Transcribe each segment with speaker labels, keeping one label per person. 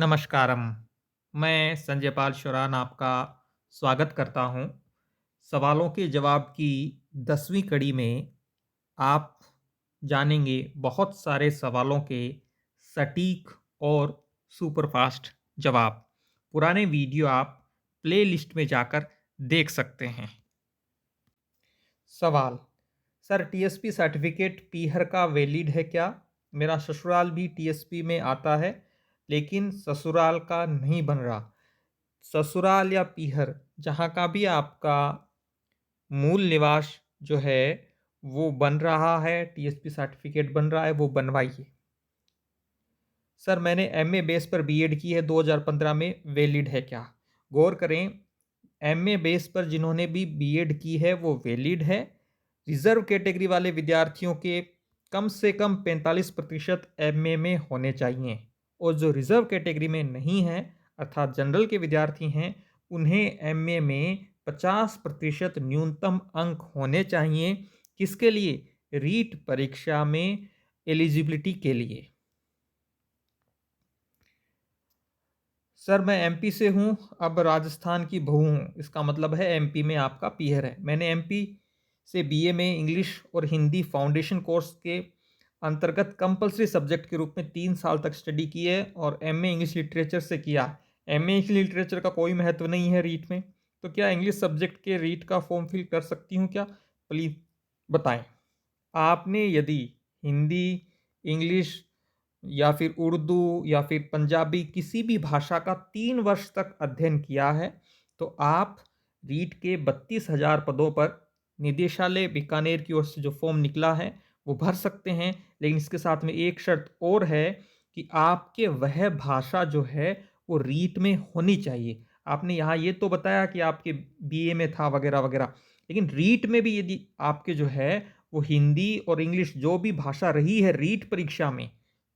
Speaker 1: नमस्कारम। मैं संजय पाल शुरान आपका स्वागत करता हूँ। सवालों के जवाब की 10वीं कड़ी में आप जानेंगे बहुत सारे सवालों के सटीक और सुपरफास्ट जवाब। पुराने वीडियो आप प्लेलिस्ट में जाकर देख सकते हैं। सवाल: सर, टीएसपी सर्टिफिकेट पीहर का वैलिड है क्या? मेरा ससुराल भी टीएसपी में आता है, लेकिन ससुराल का नहीं बन रहा। ससुराल या पीहर जहाँ का भी आपका मूल निवास जो है वो बन रहा है, टीएसपी सर्टिफिकेट बन रहा है, वो बनवाइए। सर, मैंने एमए बेस पर बीएड की है 2015 में, वैलिड है क्या? गौर करें, एमए बेस पर जिन्होंने भी बीएड की है वो वैलिड है। रिजर्व कैटेगरी वाले विद्यार्थियों के कम से कम 45% एमए में होने चाहिए, और जो रिजर्व कैटेगरी में नहीं है अर्थात जनरल के विद्यार्थी हैं, उन्हें एमए में 50% न्यूनतम अंक होने चाहिए। किसके लिए? रीट परीक्षा में एलिजिबिलिटी के लिए। सर, मैं एमपी से हूँ, अब राजस्थान की बहू हूँ, इसका मतलब है एमपी में आपका पीहर है। मैंने एमपी से बीए में इंग्लिश और हिंदी फाउंडेशन कोर्स के अंतर्गत कंपलसरी सब्जेक्ट के रूप में 3 साल तक स्टडी की है, और एमए इंग्लिश लिटरेचर से किया। एमए इंग्लिश लिटरेचर का कोई महत्व नहीं है रीट में, तो क्या इंग्लिश सब्जेक्ट के रीट का फॉर्म फिल कर सकती हूँ क्या? प्लीज़ बताएं। आपने यदि हिंदी, इंग्लिश या फिर उर्दू या फिर पंजाबी किसी भी भाषा का 3 वर्ष तक अध्ययन किया है, तो आप रीट के 32,000 पदों पर निदेशालय बीकानेर की ओर से जो फॉर्म निकला है वो भर सकते हैं। लेकिन इसके साथ में एक शर्त और है कि आपके वह भाषा जो है वो रीट में होनी चाहिए। आपने यहाँ ये तो बताया कि आपके बीए में था वगैरह वगैरह, लेकिन रीट में भी यदि आपके जो है वो हिंदी और इंग्लिश जो भी भाषा रही है रीट परीक्षा में,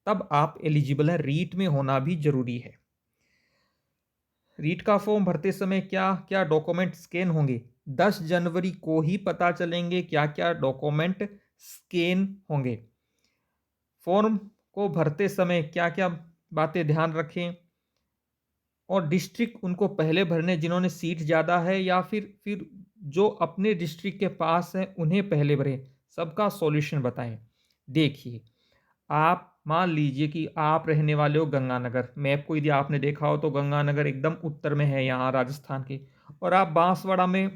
Speaker 1: तब आप एलिजिबल है। रीट में होना भी जरूरी है। रीट का फॉर्म भरते समय क्या क्या डॉक्यूमेंट स्कैन होंगे? 10 जनवरी को ही पता चलेंगे क्या क्या डॉक्यूमेंट स्कैन होंगे। फॉर्म को भरते समय क्या क्या बातें ध्यान रखें, और डिस्ट्रिक्ट उनको पहले भरने जिन्होंने सीट ज़्यादा है, या फिर जो अपने डिस्ट्रिक्ट के पास है उन्हें पहले भरें। सबका सॉल्यूशन बताएं। देखिए, आप मान लीजिए कि आप रहने वाले हो गंगानगर। मैप को यदि आपने देखा हो तो गंगानगर एकदम उत्तर में है यहाँ राजस्थान के, और आप बांसवाड़ा में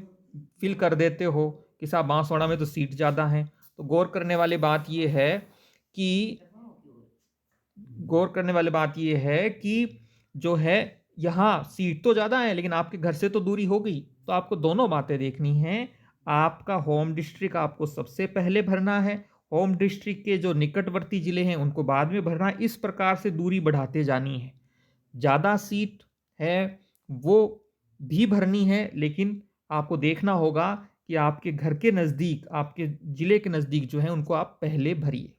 Speaker 1: फिल कर देते हो कि साहब बांसवाड़ा में तो सीट ज़्यादा है। तो कि गौर करने वाली बात यह है कि जो है यहाँ सीट तो ज़्यादा है, लेकिन आपके घर से तो दूरी हो गई। तो आपको दोनों बातें देखनी है। आपका होम डिस्ट्रिक्ट आपको सबसे पहले भरना है, होम डिस्ट्रिक्ट के जो निकटवर्ती जिले हैं उनको बाद में भरना है। इस प्रकार से दूरी बढ़ाते जानी है। ज़्यादा सीट है वो भी भरनी है, लेकिन आपको देखना होगा कि आपके घर के नज़दीक, आपके जिले के नज़दीक जो है उनको आप पहले भरिए।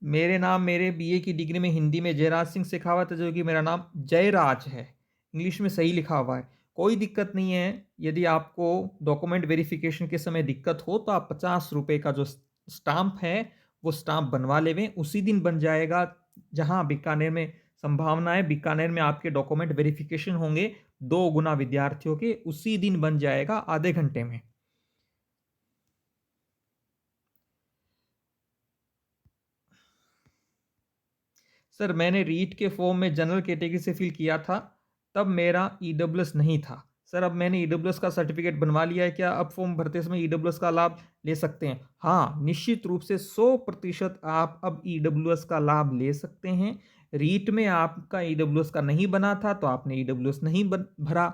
Speaker 1: मेरे नाम मेरे बीए की डिग्री में हिंदी में जयराज सिंह शेखावत है, जो कि मेरा नाम जयराज है। इंग्लिश में सही लिखा हुआ है, कोई दिक्कत नहीं है। यदि आपको डॉक्यूमेंट वेरिफिकेशन के समय दिक्कत हो तो आप 50 रुपये का जो स्टाम्प है वो स्टाम्प बनवा लेवें, उसी दिन बन जाएगा। जहाँ बीकानेर में संभावना है, बीकानेर में आपके डॉक्यूमेंट वेरिफिकेशन होंगे 2 गुना विद्यार्थियों के, उसी दिन बन जाएगा आधे घंटे में। सर, मैंने रीट के फॉर्म में जनरल कैटेगरी से फिल किया था, तब मेरा ईडब्ल्यूएस नहीं था। सर, अब मैंने ईडब्ल्यूएस का सर्टिफिकेट बनवा लिया है, क्या अब फॉर्म भरते समय ईडब्ल्यूएस का लाभ ले सकते हैं? हाँ, निश्चित रूप से 100% आप अब ईडब्ल्यूएस का लाभ ले सकते हैं। रीट में आपका ईडब्ल्यूएस का नहीं बना था तो आपने ईडब्ल्यूएस नहीं भरा।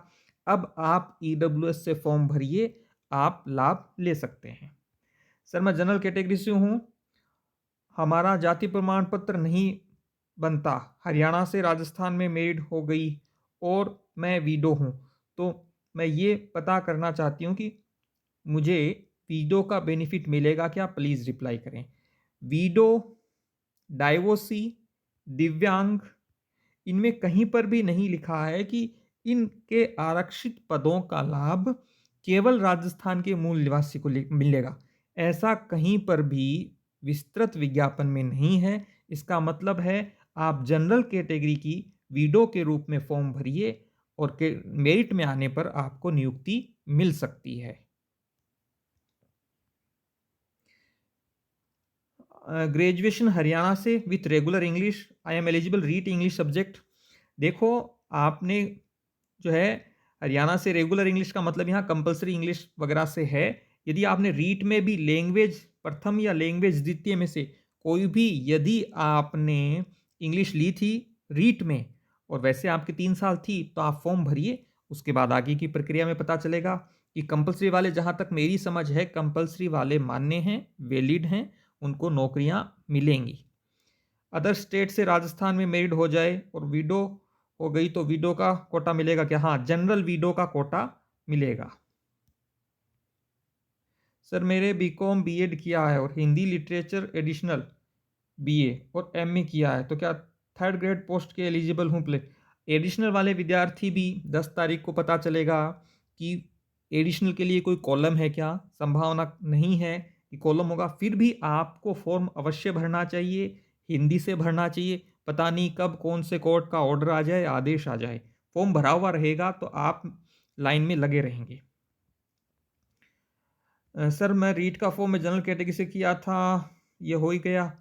Speaker 1: अब आप ईडब्ल्यूएस से फॉर्म भरिए, आप लाभ ले सकते हैं। सर, मैं जनरल कैटेगरी से हूँ, हमारा जाति प्रमाण पत्र नहीं बनता। हरियाणा से राजस्थान में मेरिड हो गई और मैं वीडो हूँ, तो मैं ये पता करना चाहती हूँ कि मुझे वीडो का बेनिफिट मिलेगा क्या? प्लीज़ रिप्लाई करें। वीडो, डाइवोर्सी, दिव्यांग, इनमें कहीं पर भी नहीं लिखा है कि इनके आरक्षित पदों का लाभ केवल राजस्थान के मूल निवासी को मिलेगा। ऐसा कहीं पर भी विस्तृत विज्ञापन में नहीं है। इसका मतलब है आप जनरल कैटेगरी की विडो के रूप में फॉर्म भरिए और के मेरिट में आने पर आपको नियुक्ति मिल सकती है। ग्रेजुएशन हरियाणा से with regular English, I am eligible REET English subject. देखो, आपने जो है हरियाणा से रेगुलर इंग्लिश का मतलब यहाँ कंपलसरी इंग्लिश वगैरह से है। यदि आपने रीट में भी लैंग्वेज प्रथम या लैंग्वेज द्वितीय में से कोई भी, यदि आपने इंग्लिश ली थी रीट में और वैसे आपकी 3 साल थी, तो आप फॉर्म भरिए। उसके बाद आगे की प्रक्रिया में पता चलेगा कि कंपलसरी वाले, जहाँ तक मेरी समझ है, कंपलसरी वाले मान्य हैं, वैलिड हैं, उनको नौकरियां मिलेंगी। अदर स्टेट से राजस्थान में मेरिड हो जाए और विडो हो गई तो विडो का कोटा मिलेगा क्या? हाँ, जनरल विडो का कोटा मिलेगा। सर, मेरे बीकॉम बीएड किया है और हिंदी लिटरेचर एडिशनल बीए और एमए किया है, तो क्या थर्ड ग्रेड पोस्ट के एलिजिबल हूँ? प्ले एडिशनल वाले विद्यार्थी भी 10 तारीख को पता चलेगा कि एडिशनल के लिए कोई कॉलम है क्या। संभावना नहीं है कि कॉलम होगा, फिर भी आपको फॉर्म अवश्य भरना चाहिए, हिंदी से भरना चाहिए। पता नहीं कब कौन से कोर्ट का ऑर्डर आ जाए, आदेश आ जाए। फॉर्म भरा हुआ रहेगा तो आप लाइन में लगे रहेंगे। सर, मैं रीट का फॉर्म में जनरल कैटेगरी से किया था, ये हो ही गया।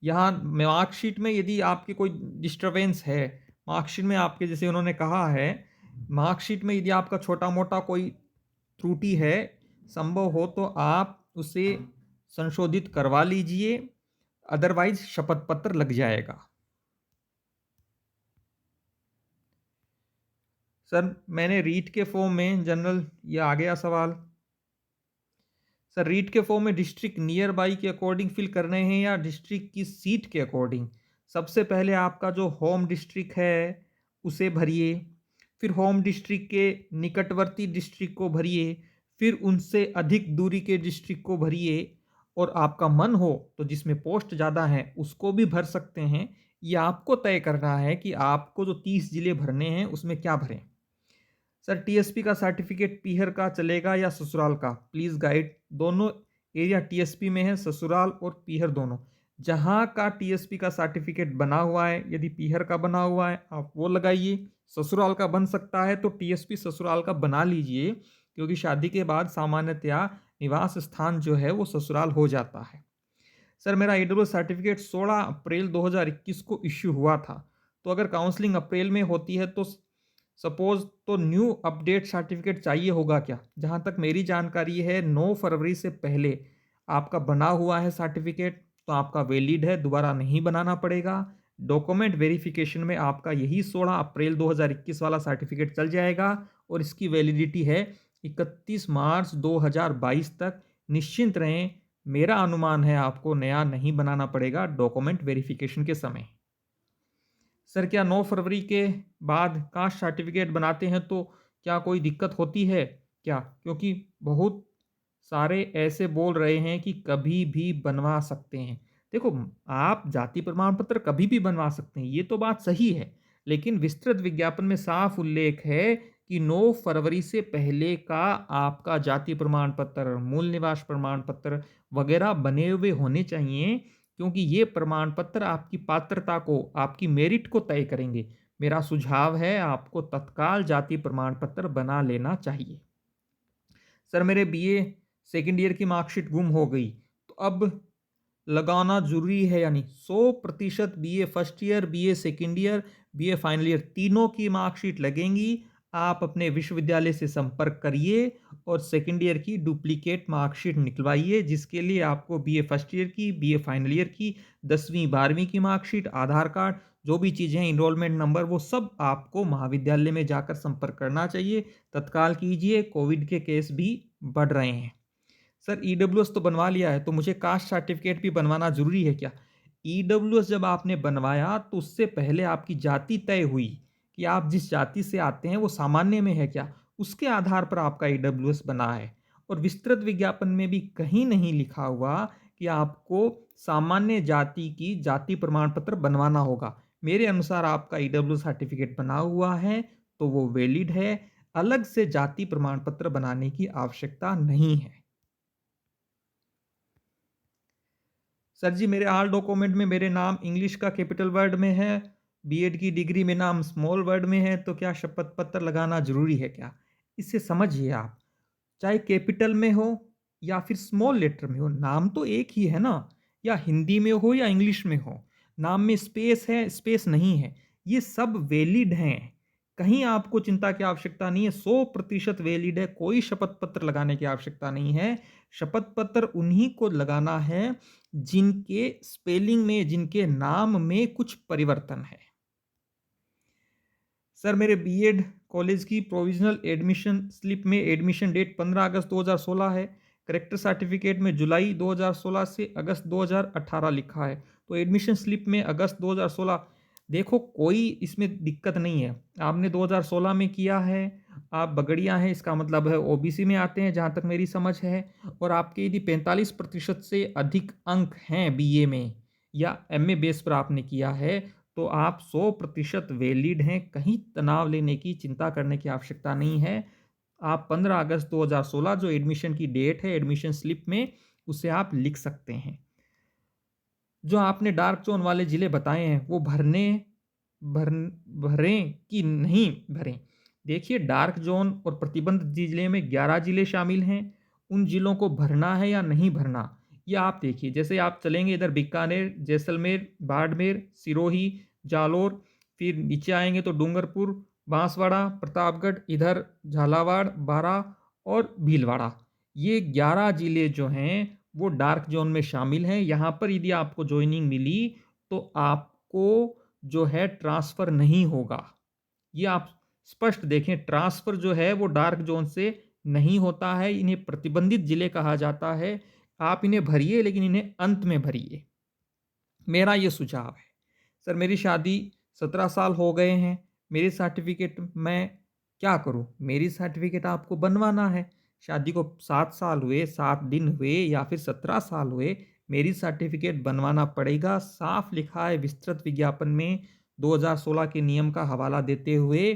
Speaker 1: यहाँ मार्कशीट में यदि आपकी कोई डिस्टरबेंस है, मार्कशीट में आपके, जैसे उन्होंने कहा है, मार्कशीट में यदि आपका छोटा मोटा कोई त्रुटि है, संभव हो तो आप उसे संशोधित करवा लीजिए, अदरवाइज शपथ पत्र लग जाएगा। सर, मैंने रीट के फॉर्म में जनरल, ये आ गया सवाल। सर, रीट के फॉर्म में डिस्ट्रिक्ट नियर बाई के अकॉर्डिंग फिल करने हैं या डिस्ट्रिक्ट की सीट के अकॉर्डिंग? सबसे पहले आपका जो होम डिस्ट्रिक्ट है उसे भरिए, फिर होम डिस्ट्रिक्ट के निकटवर्ती डिस्ट्रिक्ट को भरिए, फिर उनसे अधिक दूरी के डिस्ट्रिक्ट को भरिए, और आपका मन हो तो जिसमें पोस्ट ज़्यादा है उसको भी भर सकते हैं। ये आपको तय करना है कि आपको जो 30 जिले भरने हैं उसमें क्या भरें। सर, टीएसपी का सर्टिफिकेट पीहर का चलेगा या ससुराल का? Please guide. दोनों एरिया टीएसपी में है, ससुराल और पीहर दोनों। जहाँ का टीएसपी का सर्टिफिकेट बना हुआ है, यदि पीहर का बना हुआ है आप वो लगाइए। ससुराल का बन सकता है तो टीएसपी ससुराल का बना लीजिए, क्योंकि शादी के बाद सामान्यतया निवास स्थान जो है वो ससुराल हो जाता है। सर, मेरा ईडब्ल्यू सर्टिफिकेट 16 अप्रैल 2021 को इश्यू हुआ था, तो अगर काउंसलिंग अप्रैल में होती है तो सपोज तो न्यू अपडेट सर्टिफिकेट चाहिए होगा क्या? जहाँ तक मेरी जानकारी है 9 फरवरी से पहले आपका बना हुआ है सर्टिफिकेट तो आपका वैलिड है, दोबारा नहीं बनाना पड़ेगा। डॉक्यूमेंट वेरिफिकेशन में आपका यही 16 अप्रैल 2021 वाला सर्टिफिकेट चल जाएगा और इसकी वैलिडिटी है 31 मार्च 2022 तक। निश्चिंत रहें, मेरा अनुमान है आपको नया नहीं बनाना पड़ेगा डॉक्यूमेंट वेरिफिकेशन के समय। सर, क्या 9 फरवरी के बाद कास्ट सर्टिफिकेट बनाते हैं तो क्या कोई दिक्कत होती है क्या? क्योंकि बहुत सारे ऐसे बोल रहे हैं कि कभी भी बनवा सकते हैं। देखो, आप जाति प्रमाण पत्र कभी भी बनवा सकते हैं, ये तो बात सही है, लेकिन विस्तृत विज्ञापन में साफ उल्लेख है कि 9 फरवरी से पहले का आपका जाति प्रमाण पत्र, मूल निवास प्रमाण पत्र वगैरह बने हुए होने चाहिए, क्योंकि ये प्रमाण पत्र आपकी पात्रता को, आपकी मेरिट को तय करेंगे। मेरा सुझाव है आपको तत्काल जाति प्रमाण पत्र बना लेना चाहिए। सर, मेरे बीए सेकेंड ईयर की मार्कशीट गुम हो गई, तो अब लगाना जरूरी है या नहीं? 100% BA first year, BA second year, BA final year तीनों की मार्कशीट लगेंगी। आप अपने विश्वविद्यालय से संपर्क करिए और सेकेंड ईयर की डुप्लीकेट मार्कशीट निकलवाइए, जिसके लिए आपको बीए फर्स्ट ईयर की, बीए फाइनल ईयर की, 10वीं 12वीं की मार्कशीट, आधार कार्ड, जो भी चीज़ें हैं, इनरोलमेंट नंबर, वो सब आपको महाविद्यालय में जाकर संपर्क करना चाहिए। तत्काल कीजिए, कोविड के केस भी बढ़ रहे हैं। सर, ईडब्ल्यूएस तो बनवा लिया है, तो मुझे कास्ट सर्टिफिकेट भी बनवाना जरूरी है क्या? ईडब्ल्यूएस जब आपने बनवाया तो उससे पहले आपकी जाति तय हुई कि आप जिस जाति से आते हैं वो सामान्य में है क्या, उसके आधार पर आपका ईडब्ल्यूएस बना है। और विस्तृत विज्ञापन में भी कहीं नहीं लिखा हुआ कि आपको सामान्य जाति की जाति प्रमाण पत्र बनवाना होगा। मेरे अनुसार आपका ईडब्ल्यू सर्टिफिकेट बना हुआ है तो वो वैलिड है, अलग से जाति प्रमाण पत्र बनाने की आवश्यकता नहीं है। सर जी मेरे ऑल डॉक्यूमेंट में मेरे नाम इंग्लिश का कैपिटल वर्ड में है, बीएड की डिग्री में नाम स्मॉल वर्ड में है, तो क्या शपथ पत्र लगाना ज़रूरी है क्या? इसे समझिए आप, चाहे कैपिटल में हो या फिर स्मॉल लेटर में हो, नाम तो एक ही है ना, या हिंदी में हो या इंग्लिश में हो, नाम में स्पेस है, स्पेस नहीं है, ये सब वैलिड हैं। कहीं आपको चिंता की आवश्यकता नहीं है, 100% वैलिड है, कोई शपथ पत्र लगाने की आवश्यकता नहीं है। शपथ पत्र उन्हीं को लगाना है जिनके स्पेलिंग में, जिनके नाम में कुछ परिवर्तन है। सर मेरे बीएड कॉलेज की प्रोविजनल एडमिशन स्लिप में एडमिशन डेट 15 अगस्त 2016 है। करेक्टर सर्टिफिकेट में जुलाई 2016 से अगस्त 2018 लिखा है। तो एडमिशन स्लिप में अगस्त 2016, देखो कोई इसमें दिक्कत नहीं है। आपने 2016 में किया है, आप बगड़िया हैं, इसका मतलब है ओबीसी में आते हैं जहाँ तक मेरी समझ है। और आपके यदि 45% से अधिक अंक हैं बीए में या एमए बेस पर आपने किया है, तो आप 100% वैलिड हैं, कहीं तनाव लेने की, चिंता करने की आवश्यकता नहीं है। आप 15 अगस्त 2016 जो एडमिशन की डेट है एडमिशन स्लिप में, उसे आप लिख सकते हैं। जो आपने डार्क जोन वाले ज़िले बताए हैं वो भर भरें कि नहीं भरें? देखिए डार्क जोन और प्रतिबंधित ज़िले में 11 ज़िले शामिल हैं। उन ज़िलों को भरना है या नहीं भरना, ये आप देखिए। जैसे आप चलेंगे इधर बीकानेर, जैसलमेर, बाड़मेर, सिरोही, जालोर, फिर नीचे आएँगे तो डूंगरपुर, बांसवाड़ा, प्रतापगढ़, इधर झालावाड़, बारां और भीलवाड़ा। ये 11 ज़िले जो हैं वो डार्क जोन में शामिल हैं। यहाँ पर यदि आपको जॉइनिंग मिली तो आपको जो है ट्रांसफ़र नहीं होगा। ये आप स्पष्ट देखें, ट्रांसफ़र जो है वो डार्क जोन से नहीं होता है। इन्हें प्रतिबंधित ज़िले कहा जाता है। आप इन्हें भरिए, लेकिन इन्हें अंत में भरिए, मेरा ये सुझाव है। सर मेरी शादी 17 साल हो गए हैं, मेरी सर्टिफिकेट मैं क्या करूं? मेरी सर्टिफिकेट आपको बनवाना है। शादी को 7 साल हुए, 7 दिन हुए या फिर 17 साल हुए, मेरी सर्टिफिकेट बनवाना पड़ेगा। साफ लिखा है विस्तृत विज्ञापन में 2016 के नियम का हवाला देते हुए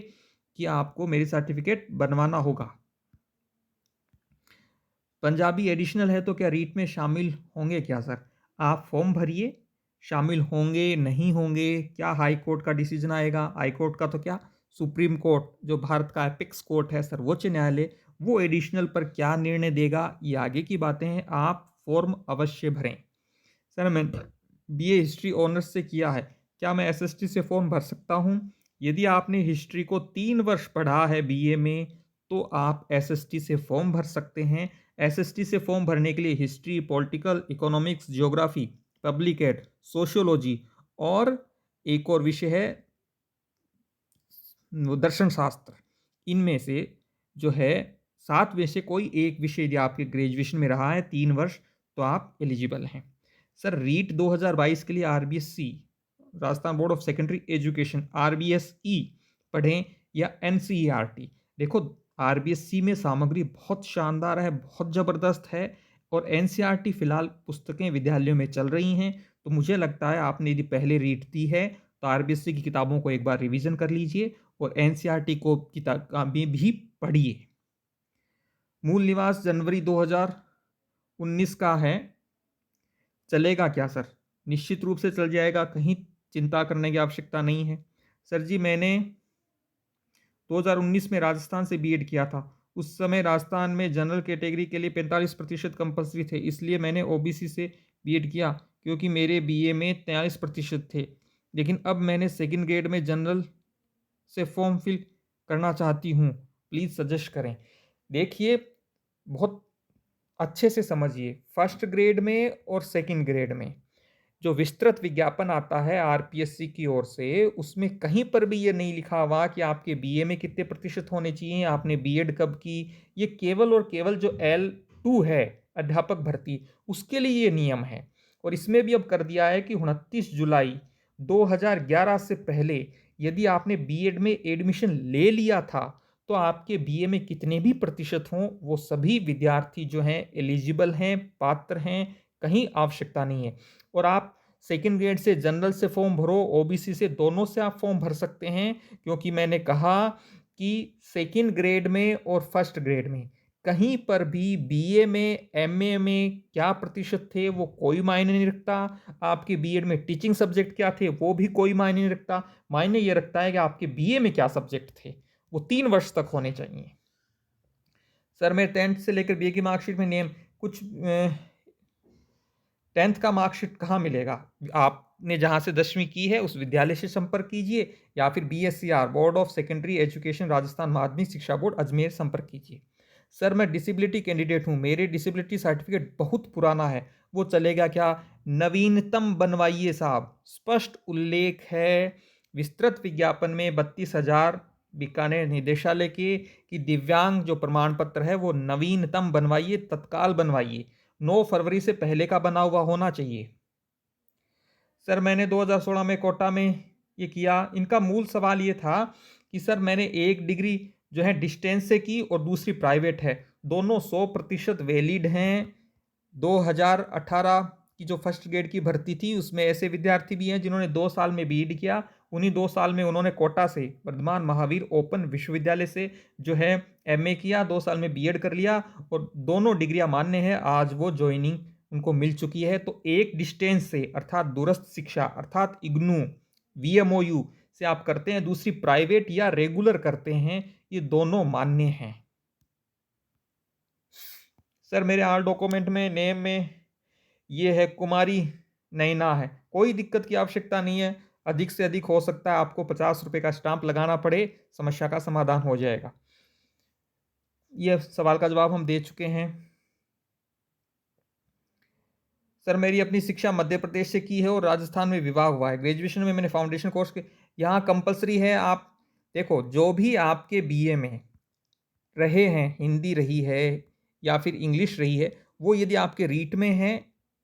Speaker 1: कि आपको मेरी सर्टिफिकेट बनवाना होगा। पंजाबी एडिशनल है तो क्या रीट में शामिल होंगे क्या सर? आप फॉर्म भरिए, शामिल होंगे नहीं होंगे, क्या हाई कोर्ट का डिसीजन आएगा? हाई कोर्ट का तो क्या, सुप्रीम कोर्ट जो भारत का एपिक्स कोर्ट है, सर्वोच्च न्यायालय, वो एडिशनल पर क्या निर्णय देगा, ये आगे की बातें हैं। आप फॉर्म अवश्य भरें। सर मैं बीए हिस्ट्री ऑनर्स से किया है, क्या मैं एसएसटी से फॉर्म भर सकता हूँ? यदि आपने हिस्ट्री को 3 वर्ष पढ़ा है बीए में, तो आप एसएसटी से फॉर्म भर सकते हैं। एसएसटी से फॉर्म भरने के लिए history, political, economics, geography, public ad, sociology और एक और विषय है दर्शन शास्त्र, इनमें से जो है 7 में से कोई एक विषय यदि आपके ग्रेजुएशन में रहा है 3 वर्ष, तो आप एलिजिबल हैं। सर रीट 2022 के लिए RBSC, Rajasthan board of secondary education, RBSE पढ़ें या एनसीईआरटी? देखो आरबीएससी में सामग्री बहुत शानदार है, बहुत ज़बरदस्त है, और एनसीईआरटी फिलहाल पुस्तकें विद्यालयों में चल रही हैं। तो मुझे लगता है आपने यदि पहले रीट दी है तो आरबीएससी की किताबों को एक बार रिवीजन कर लीजिए और एनसीईआरटी को किताबें भी पढ़िए। मूल निवास जनवरी 2019 का है, चलेगा क्या सर? निश्चित रूप से चल जाएगा, कहीं चिंता करने की आवश्यकता नहीं है। सर जी मैंने 2019 में राजस्थान से बीएड किया था। उस समय राजस्थान में जनरल कैटेगरी के लिए 45% कंपल्सरी थे, इसलिए मैंने ओबीसी से बीएड किया क्योंकि मेरे बीए में 43% थे। लेकिन अब मैंने सेकंड ग्रेड में जनरल से फॉर्म फिल करना चाहती हूँ, प्लीज़ सजेस्ट करें। देखिए बहुत अच्छे से समझिए, फर्स्ट ग्रेड में और सेकंड ग्रेड में जो विस्तृत विज्ञापन आता है आरपीएससी की ओर से, उसमें कहीं पर भी ये नहीं लिखा हुआ कि आपके बीए में कितने प्रतिशत होने चाहिए, आपने बीएड कब की। ये केवल और केवल जो L2 है, अध्यापक भर्ती, उसके लिए ये नियम है। और इसमें भी अब कर दिया है कि 29 जुलाई 2011 से पहले यदि आपने बीएड में एडमिशन ले लिया था, तो आपके बीए में कितने भी प्रतिशत हों, वो सभी विद्यार्थी जो हैं एलिजिबल हैं, पात्र हैं, कहीं आवश्यकता नहीं है। और आप सेकंड ग्रेड से जनरल से फॉर्म भरो, ओबीसी से, दोनों से आप फॉर्म भर सकते हैं, क्योंकि मैंने कहा कि सेकंड ग्रेड में और फर्स्ट ग्रेड में कहीं पर भी बीए में, एमए में क्या प्रतिशत थे वो कोई मायने नहीं रखता। आपके बीएड में टीचिंग सब्जेक्ट क्या थे वो भी कोई मायने नहीं रखता। मायने ये रखता है कि आपके बीए में क्या सब्जेक्ट थे, वो 3 वर्ष तक होने चाहिए। सर मैं 10th से लेकर बीए की मार्कशीट में नेम कुछ 10th का मार्कशीट कहाँ मिलेगा? आपने जहाँ से 10वीं की है उस विद्यालय से संपर्क कीजिए, या फिर BSCR board of secondary education Rajasthan माध्यमिक शिक्षा बोर्ड अजमेर संपर्क कीजिए। सर मैं डिसेबिलिटी कैंडिडेट हूँ, मेरे डिसेबिलिटी सर्टिफिकेट बहुत पुराना है, वो चलेगा क्या? नवीनतम बनवाइए साहब। स्पष्ट उल्लेख है विस्तृत विज्ञापन में 32,000 बीकानेर निदेशालय के कि दिव्यांग जो प्रमाण पत्र है वो नवीनतम बनवाइए, तत्काल बनवाइए। 9 फरवरी से पहले का बना हुआ होना चाहिए। सर मैंने 2016 में कोटा में ये किया। इनका मूल सवाल ये था कि सर मैंने एक डिग्री जो है डिस्टेंस से की और दूसरी प्राइवेट है, दोनों 100% वैलिड हैं। 2018 की जो फर्स्ट ग्रेड की भर्ती थी उसमें ऐसे विद्यार्थी भी हैं जिन्होंने 2 साल में बीएड किया। उन्हीं 2 साल में उन्होंने कोटा से वर्धमान महावीर ओपन विश्वविद्यालय से जो है एमए किया, 2 साल में बीएड कर लिया और दोनों डिग्रियां मान्य है। आज वो ज्वाइनिंग उनको मिल चुकी है। तो एक डिस्टेंस से अर्थात दूरस्थ शिक्षा अर्थात इग्नू वीएमओयू से आप करते हैं, दूसरी प्राइवेट या रेगुलर करते हैं, ये दोनों मान्य हैं। सर मेरे आल डॉक्यूमेंट में नेम में ये है कुमारी नैना है, कोई दिक्कत की आवश्यकता नहीं है। अधिक से अधिक हो सकता है आपको 50 रुपए का स्टाम्प लगाना पड़े, समस्या का समाधान हो जाएगा। यह सवाल का जवाब हम दे चुके हैं। सर मेरी अपनी शिक्षा मध्य प्रदेश से की है और राजस्थान में विवाह हुआ है। ग्रेजुएशन में मैंने फाउंडेशन कोर्स के, यहाँ कंपलसरी है। आप देखो जो भी आपके बीए में रहे हैं, हिंदी रही है या फिर इंग्लिश रही है, वो यदि आपके रीट में है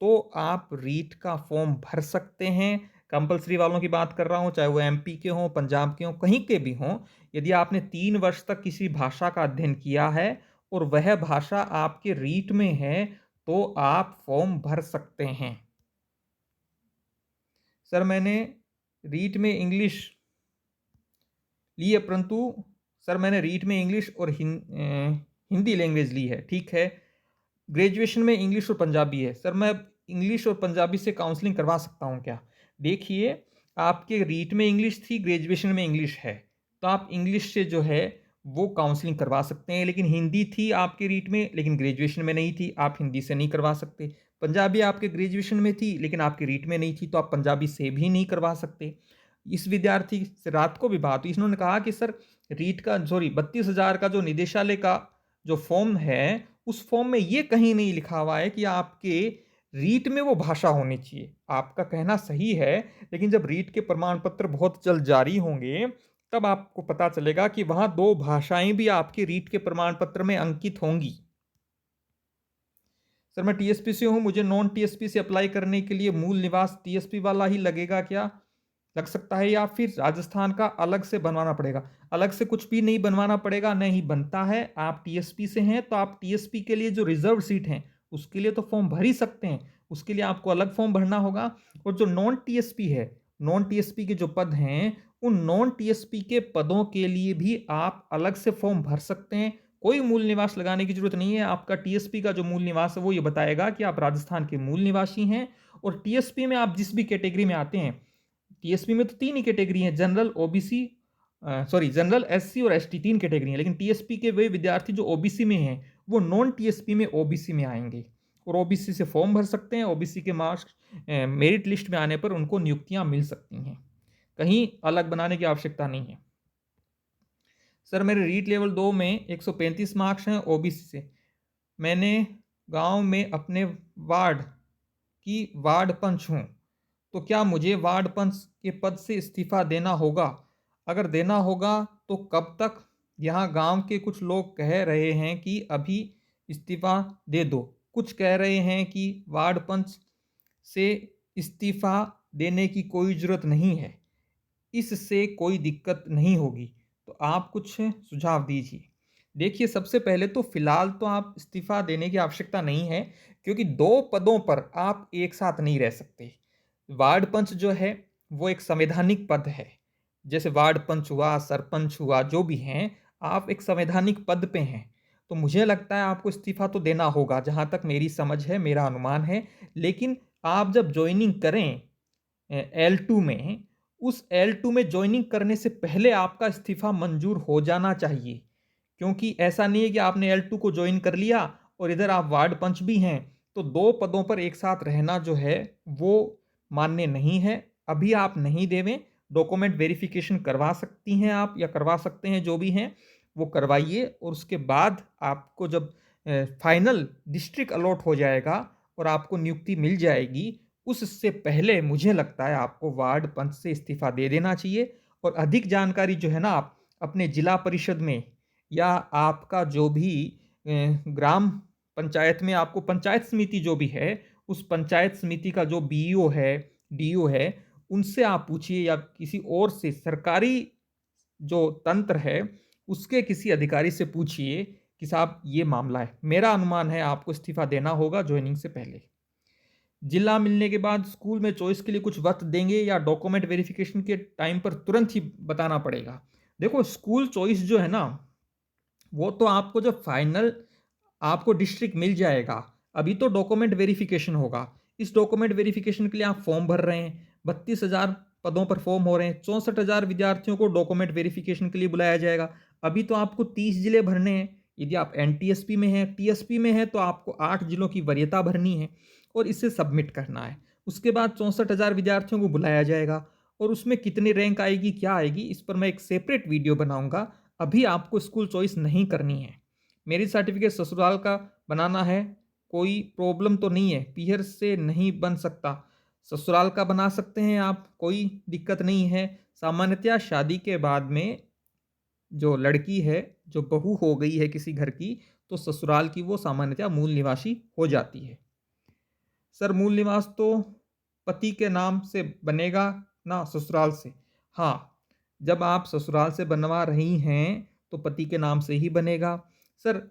Speaker 1: तो आप रीट का फॉर्म भर सकते हैं। कंपलसरी वालों की बात कर रहा हूँ, चाहे वो एमपी के हों, पंजाब के हों, कहीं के भी हों। यदि आपने 3 वर्ष तक किसी भाषा का अध्ययन किया है और वह भाषा आपके रीट में है तो आप फॉर्म भर सकते हैं। सर मैंने रीट में इंग्लिश ली है, परंतु सर मैंने रीट में इंग्लिश और हिंदी लैंग्वेज ली है, ठीक है। ग्रेजुएशन में इंग्लिश और पंजाबी है। सर मैं इंग्लिश और पंजाबी से काउंसलिंग करवा सकता हूँ क्या? देखिए आपके रीट में इंग्लिश थी, ग्रेजुएशन में इंग्लिश है, तो आप इंग्लिश से जो है वो काउंसलिंग करवा सकते हैं। लेकिन हिंदी थी आपके रीट में लेकिन ग्रेजुएशन में नहीं थी, आप हिंदी से नहीं करवा सकते। पंजाबी आपके ग्रेजुएशन में थी लेकिन आपके रीट में नहीं थी, तो आप पंजाबी से भी नहीं करवा सकते। इस विद्यार्थी से रात को भी बात हुई, इन्होंने कहा कि सर रीट का 32,000 का जो निदेशालय का जो फॉर्म है उस फॉर्म में ये कहीं नहीं लिखा हुआ है कि आपके रीट में वो भाषा होनी चाहिए। आपका कहना सही है, लेकिन जब रीट के प्रमाण पत्र बहुत जल्द जारी होंगे तब आपको पता चलेगा कि वहां 2 भाषाएं भी आपके रीट के प्रमाण पत्र में अंकित होंगी। सर मैं टीएसपी से हूं, मुझे नॉन टीएसपी से अप्लाई करने के लिए मूल निवास टीएसपी वाला ही लगेगा क्या? लग सकता है, या फिर राजस्थान का अलग से बनवाना पड़ेगा? अलग से कुछ भी नहीं बनवाना पड़ेगा, नहीं बनता है। आप टीएसपी से हैं तो आप टीएसपी के लिए जो रिजर्व सीट हैं उसके लिए तो फॉर्म भर ही सकते हैं, उसके लिए आपको अलग फॉर्म भरना होगा। और जो नॉन टीएसपी है, नॉन टीएसपी के जो पद हैं उन नॉन टीएसपी के पदों के लिए भी आप अलग से फॉर्म भर सकते हैं। कोई मूल निवास लगाने की जरूरत नहीं है। आपका टीएसपी का जो मूल निवास है वो ये बताएगा कि आप राजस्थान के मूल निवासी हैं। और टीएसपी में आप जिस भी कैटेगरी में आते हैं, टीएसपी में तो 3 ही कैटेगरी हैं, जनरल, ओबीसी, जनरल, एससी और एसटी, 3 कैटेगरी हैं। लेकिन टीएसपी के वे विद्यार्थी जो ओबीसी में हैं वो नॉन टीएसपी में ओबीसी में आएंगे और ओबीसी से फॉर्म भर सकते हैं। ओबीसी के मार्क्स मेरिट लिस्ट में आने पर उनको नियुक्तियां मिल सकती हैं, कहीं अलग बनाने की आवश्यकता नहीं है। सर मेरे रीट लेवल 2 में 135 मार्क्स हैं ओबीसी से। मैंने गांव में अपने वार्ड की वार्ड पंच हूँ, तो क्या मुझे वार्ड पंच के पद से इस्तीफा देना होगा? अगर देना होगा तो कब तक? यहाँ गांव के कुछ लोग कह रहे हैं कि अभी इस्तीफा दे दो, कुछ कह रहे हैं कि वार्ड पंच से इस्तीफा देने की कोई ज़रूरत नहीं है, इससे कोई दिक्कत नहीं होगी। तो आप कुछ सुझाव दीजिए। देखिए सबसे पहले तो फिलहाल तो आप इस्तीफा देने की आवश्यकता नहीं है, क्योंकि 2 पदों पर आप एक साथ नहीं रह सकते। वार्ड पंच जो है वो एक संवैधानिक पद है। जैसे वार्ड पंच हुआ, सरपंच हुआ, जो भी हैं, आप एक संवैधानिक पद पे हैं। तो मुझे लगता है आपको इस्तीफ़ा तो देना होगा, जहाँ तक मेरी समझ है, मेरा अनुमान है। लेकिन आप जब जॉइनिंग करें L2 में, उस L2 में जॉइनिंग करने से पहले आपका इस्तीफ़ा मंजूर हो जाना चाहिए। क्योंकि ऐसा नहीं है कि आपने L2 को जॉइन कर लिया और इधर आप वार्ड पंच भी हैं, तो 2 पदों पर एक साथ रहना जो है, वो मान्य नहीं है। अभी आप नहीं देवें, डॉक्यूमेंट वेरिफ़िकेशन करवा सकती हैं आप या करवा सकते हैं, जो भी हैं, वो करवाइए और उसके बाद आपको जब फाइनल डिस्ट्रिक्ट अलॉट हो जाएगा और आपको नियुक्ति मिल जाएगी, उससे पहले मुझे लगता है आपको वार्ड पंच से इस्तीफ़ा दे देना चाहिए। और अधिक जानकारी जो है ना, आप अपने जिला परिषद में या आपका जो भी ग्राम पंचायत में आपको पंचायत समिति जो भी है, उस पंचायत समिति का जो बीईओ है, डीईओ है, उनसे आप पूछिए या किसी और से सरकारी जो तंत्र है, उसके किसी अधिकारी से पूछिए कि साहब ये मामला है। मेरा अनुमान है आपको इस्तीफ़ा देना होगा जॉइनिंग से पहले। जिला मिलने के बाद स्कूल में चॉइस के लिए कुछ वक़्त देंगे या डॉक्यूमेंट वेरिफ़िकेशन के टाइम पर तुरंत ही बताना पड़ेगा? देखो, स्कूल चॉइस जो है ना, वो तो आपको जब फाइनल आपको डिस्ट्रिक्ट मिल जाएगा, अभी तो डॉक्यूमेंट वेरिफिकेशन होगा। इस डॉक्यूमेंट वेरिफिकेशन के लिए आप फॉर्म भर रहे हैं, 32,000 पदों पर फॉर्म हो रहे हैं, 64,000 विद्यार्थियों को डॉक्यूमेंट वेरिफिकेशन के लिए बुलाया जाएगा। अभी तो आपको 30 जिले भरने हैं। यदि आप एनटीएसपी में हैं, टीएसपी में हैं, तो आपको 8 जिलों की वरीयता भरनी है और इसे सबमिट करना है। उसके बाद 64,000 विद्यार्थियों को बुलाया जाएगा और उसमें कितनी रैंक आएगी, क्या आएगी, इस पर मैं एक सेपरेट वीडियो बनाऊंगा। अभी आपको स्कूल चॉइस नहीं करनी है। मेरिट सर्टिफिकेट ससुराल का बनाना है, कोई प्रॉब्लम तो नहीं है, पीहर से नहीं बन सकता, ससुराल का बना सकते हैं आप, कोई दिक्कत नहीं है। सामान्यतया शादी के बाद में जो लड़की है, जो बहू हो गई है किसी घर की, तो ससुराल की वो सामान्यतया मूल निवासी हो जाती है। सर, मूल निवास तो पति के नाम से बनेगा ना, ससुराल से? हाँ, जब आप ससुराल से बनवा रही हैं तो पति के नाम से ही बनेगा। सर,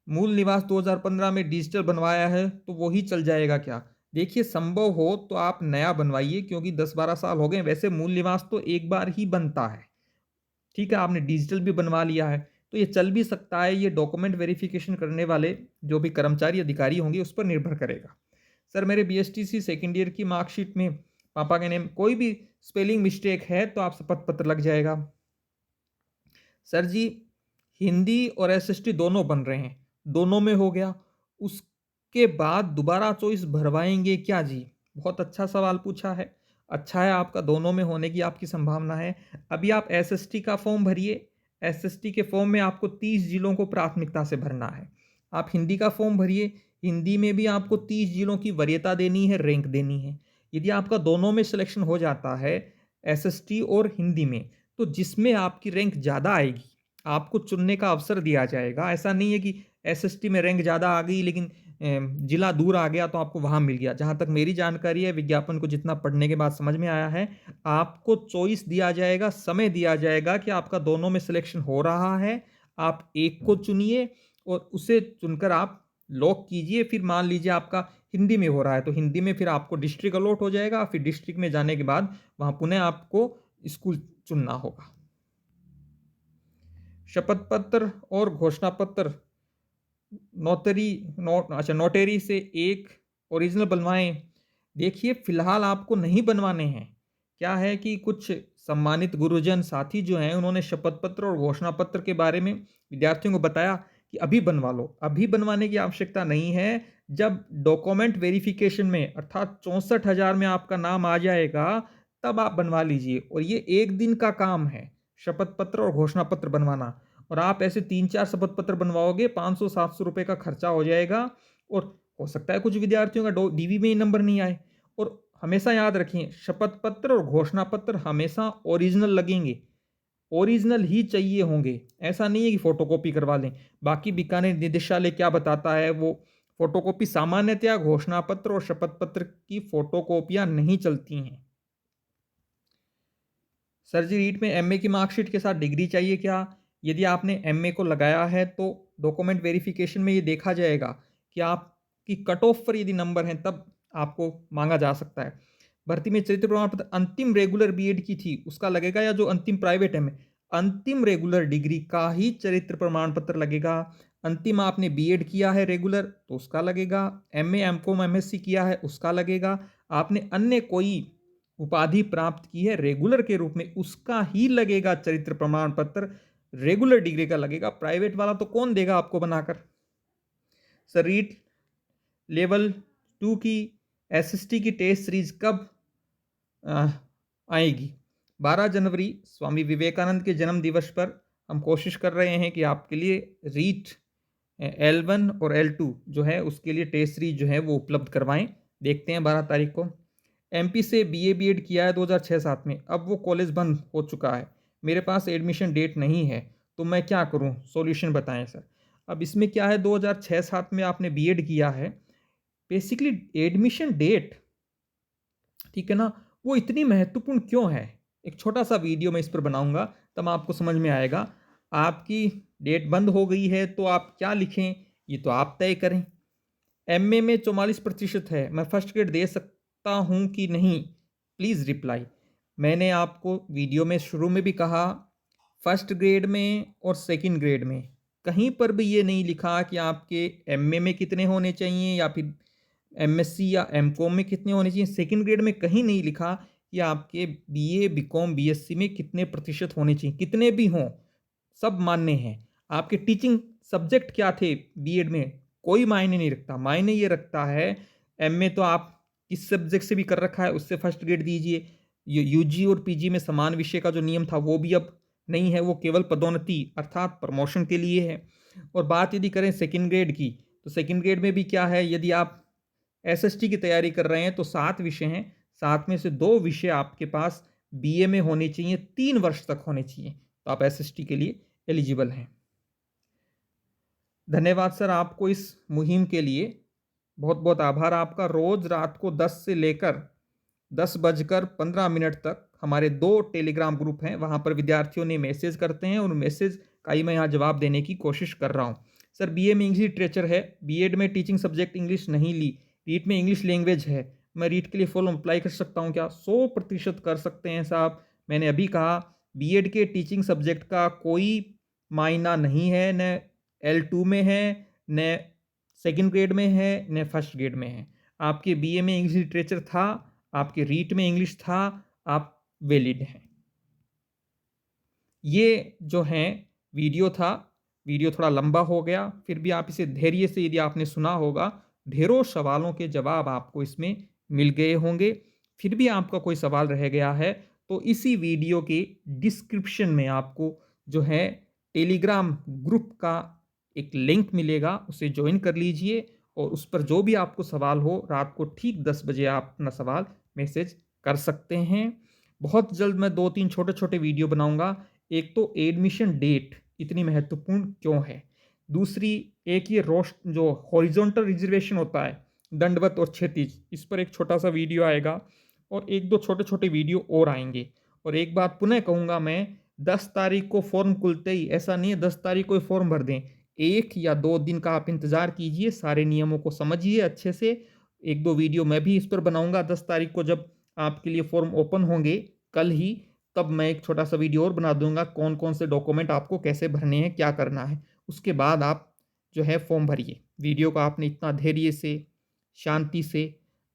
Speaker 1: मूल निवास 2015 में डिजिटल बनवाया है तो वो ही चल जाएगा क्या? देखिए, संभव हो तो आप नया बनवाइए, क्योंकि 10-12 साल हो गए। वैसे मूल निवास तो एक बार ही बनता है। ठीक है, आपने डिजिटल भी बनवा लिया है तो ये चल भी सकता है। ये डॉक्यूमेंट वेरिफिकेशन करने वाले जो भी कर्मचारी अधिकारी होंगे उस पर निर्भर करेगा। सर, मेरे बीएसटीसी सेकेंड ईयर की मार्कशीट में पापा के नेम कोई भी स्पेलिंग मिस्टेक है तो आप शपथ पत्र लग जाएगा। सर जी, हिंदी और एसएसटी दोनों बन रहे हैं, दोनों में हो गया, उसके बाद दोबारा चॉइस भरवाएंगे क्या जी? बहुत अच्छा सवाल पूछा है। अच्छा है, आपका दोनों में होने की आपकी संभावना है। अभी आप एसएसटी का फॉर्म भरिए। एसएसटी के फॉर्म में आपको 30 जिलों को प्राथमिकता से भरना है। आप हिंदी का फॉर्म भरिए। हिंदी में भी आपको 30 जिलों की वरीयता देनी है, रैंक देनी है। यदि आपका दोनों में सिलेक्शन हो जाता है, एसएसटी और हिंदी में, तो जिसमें आपकी रैंक ज़्यादा आएगी आपको चुनने का अवसर दिया जाएगा। ऐसा नहीं है कि एसएसटी में रैंक ज़्यादा आ गई लेकिन जिला दूर आ गया तो आपको वहाँ मिल गया। जहाँ तक मेरी जानकारी है, विज्ञापन को जितना पढ़ने के बाद समझ में आया है, आपको चॉइस दिया जाएगा, समय दिया जाएगा कि आपका दोनों में सिलेक्शन हो रहा है, आप एक को चुनिए और उसे चुनकर आप लॉक कीजिए। फिर मान लीजिए आपका हिंदी में हो रहा है तो हिंदी में फिर आपको डिस्ट्रिक्ट अलॉट हो जाएगा। फिर डिस्ट्रिक्ट में जाने के बाद वहाँ पुनः आपको स्कूल चुनना होगा। शपथ पत्र और घोषणा पत्र नोटेरी से एक ओरिजिनल बनवाएं। देखिए, फिलहाल आपको नहीं बनवाने हैं। क्या है कि कुछ सम्मानित गुरुजन साथी जो हैं, उन्होंने शपथ पत्र और घोषणा पत्र के बारे में विद्यार्थियों को बताया कि अभी बनवा लो। अभी बनवाने की आवश्यकता नहीं है। जब डॉक्यूमेंट वेरिफिकेशन में अर्थात 64,000 में आपका नाम आ जाएगा, तब आप बनवा लीजिए। और ये एक दिन का काम है, शपथ पत्र और घोषणा पत्र बनवाना। और आप ऐसे 3-4 शपथ पत्र बनवाओगे, 500-700 रुपये का खर्चा हो जाएगा। और हो सकता है कुछ विद्यार्थियों का डीवी में ही नंबर नहीं आए। और हमेशा याद रखिए, शपथ पत्र और घोषणा पत्र हमेशा ओरिजिनल लगेंगे, ओरिजिनल ही चाहिए होंगे। ऐसा नहीं है कि फोटोकॉपी करवा लें। बाकी बीकानेर निदेशालय क्या बताता है, वो फोटोकॉपी सामान्यतया घोषणा पत्र और शपथ पत्र की फोटोकॉपियां नहीं चलती हैं। सर जी, रीट में एमए की मार्कशीट के साथ डिग्री चाहिए क्या? यदि आपने एमए को लगाया है तो डॉक्यूमेंट वेरिफिकेशन में ये देखा जाएगा कि आपकी कट ऑफ पर यदि नंबर हैं तब आपको मांगा जा सकता है। भर्ती में चरित्र प्रमाण पत्र अंतिम रेगुलर बीएड की थी उसका लगेगा, या जो अंतिम प्राइवेट एमए? अंतिम रेगुलर डिग्री का ही चरित्र प्रमाण पत्र लगेगा। अंतिम आपने बीएड किया है रेगुलर तो उसका लगेगा, एमए एमकॉम एमएससी किया है उसका लगेगा, आपने अन्य कोई उपाधि प्राप्त की है रेगुलर के रूप में उसका ही लगेगा चरित्र प्रमाण पत्र, रेगुलर डिग्री का लगेगा। प्राइवेट वाला तो कौन देगा आपको बनाकर। सर रीट लेवल 2 की एसएसटी की टेस्ट सीरीज कब आएगी? 12 जनवरी स्वामी विवेकानंद के जन्म दिवस पर हम कोशिश कर रहे हैं कि आपके लिए रीट L1 और L2 जो है उसके लिए टेस्ट सीरीज जो है वो उपलब्ध करवाएं। देखते हैं 12 तारीख को। एमपी से बीए बीएड किया है 2006-07 में, अब वो कॉलेज बंद हो चुका है, मेरे पास एडमिशन डेट नहीं है तो मैं क्या करूं, सॉल्यूशन बताएं सर। अब इसमें क्या है, 2006-07 में आपने बीएड किया है, बेसिकली एडमिशन डेट, ठीक है ना, वो इतनी महत्वपूर्ण क्यों है? एक छोटा सा वीडियो मैं इस पर बनाऊंगा तब आपको समझ में आएगा। आपकी डेट बंद हो गई है तो आप क्या लिखें ये तो आप तय करें। एमए में 44% है, मैं फर्स्ट ग्रेड दे सकता हूं कि नहीं, प्लीज़ रिप्लाई। मैंने आपको वीडियो में शुरू में भी कहा, फर्स्ट ग्रेड में और सेकंड ग्रेड में कहीं पर भी ये नहीं लिखा कि आपके एमए में कितने होने चाहिए या फिर एमएससी या एमकॉम में कितने होने चाहिए। सेकंड ग्रेड में कहीं नहीं लिखा कि आपके बीए बीकॉम बीएससी में कितने प्रतिशत होने चाहिए, कितने भी हों सब मान्य हैं। आपके टीचिंग सब्जेक्ट क्या थे बीएड में कोई मायने नहीं रखता, मायने ये रखता है एमए तो आप किस सब्जेक्ट से भी कर रखा है उससे फर्स्ट ग्रेड दीजिए। यूजी और पीजी में समान विषय का जो नियम था वो भी अब नहीं है, वो केवल पदोन्नति अर्थात प्रमोशन के लिए है। और बात यदि करें सेकंड ग्रेड की तो सेकंड ग्रेड में भी क्या है, यदि आप एसएसटी की तैयारी कर रहे हैं तो 7 विषय हैं, 7 में से 2 विषय आपके पास बीए में होने चाहिए, 3 वर्ष तक होने चाहिए, तो आप एसएसटी के लिए एलिजिबल हैं। धन्यवाद सर आपको इस मुहिम के लिए, बहुत बहुत आभार आपका। रोज रात को 10 से लेकर 10:15 तक हमारे 2 टेलीग्राम ग्रुप हैं, वहाँ पर विद्यार्थियों ने मैसेज करते हैं और मैसेज का ही मैं यहाँ जवाब देने की कोशिश कर रहा हूँ। सर बीए में इंग्लिश लिटरेचर है, बीएड में टीचिंग सब्जेक्ट इंग्लिश नहीं ली, रीट में इंग्लिश लैंग्वेज है, मैं रीट के लिए फॉर्म अप्लाई कर सकता हूँ क्या? 100% कर सकते हैं साहब। मैंने अभी कहा बीएड के टीचिंग सब्जेक्ट का कोई मायना नहीं है, न L2 में है, न सेकेंड ग्रेड में है, न फर्स्ट ग्रेड में है। आपके बीए में इंग्लिश लिटरेचर था, आपके रीट में इंग्लिश था, आप वैलिड हैं। ये जो है वीडियो था, वीडियो थोड़ा लंबा हो गया, फिर भी आप इसे धैर्य से यदि आपने सुना होगा, ढेरों सवालों के जवाब आपको इसमें मिल गए होंगे। फिर भी आपका कोई सवाल रह गया है तो इसी वीडियो के डिस्क्रिप्शन में आपको जो है टेलीग्राम ग्रुप का एक लिंक मिलेगा, उसे ज्वाइन कर लीजिए और उस पर जो भी आपको सवाल हो रात को ठीक 10 बजे आप अपना सवाल मैसेज कर सकते हैं। बहुत जल्द मैं 2-3 छोटे छोटे वीडियो बनाऊंगा। एक तो एडमिशन डेट इतनी महत्वपूर्ण क्यों है, दूसरी एक ये रोस्ट जो हॉरिजॉन्टल रिजर्वेशन होता है दंडवत और क्षैतिज, इस पर एक छोटा सा वीडियो आएगा और 1-2 छोटे छोटे वीडियो और आएंगे। और एक बात पुनः कहूँगा मैं, 10 तारीख को फॉर्म खुलते ही ऐसा नहीं है 10 तारीख को फॉर्म भर दें, 1 या 2 दिन का आप इंतज़ार कीजिए, सारे नियमों को समझिए अच्छे से। 1-2 वीडियो मैं भी इस पर बनाऊंगा 10 तारीख को जब आपके लिए फॉर्म ओपन होंगे कल ही, तब मैं एक छोटा सा वीडियो और बना दूंगा कौन कौन से डॉक्यूमेंट आपको कैसे भरने हैं, क्या करना है, उसके बाद आप जो है फॉर्म भरिए। वीडियो को आपने इतना धैर्य से शांति से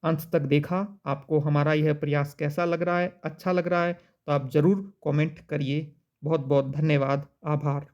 Speaker 1: अंत तक देखा, आपको हमारा यह प्रयास कैसा लग रहा है, अच्छा लग रहा है तो आप ज़रूर कमेंट करिए। बहुत बहुत धन्यवाद, आभार।